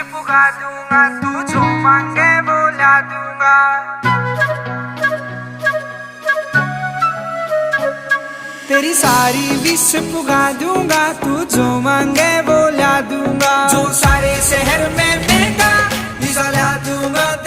पुगा दूंगा, तू जो मांगे वो ला दूंगा। तेरी सारी विश पुगा दूंगा, तू जो मांगे वो ला दूंगा। जो सारे शहर में महंगा वीजा ला दूंगा।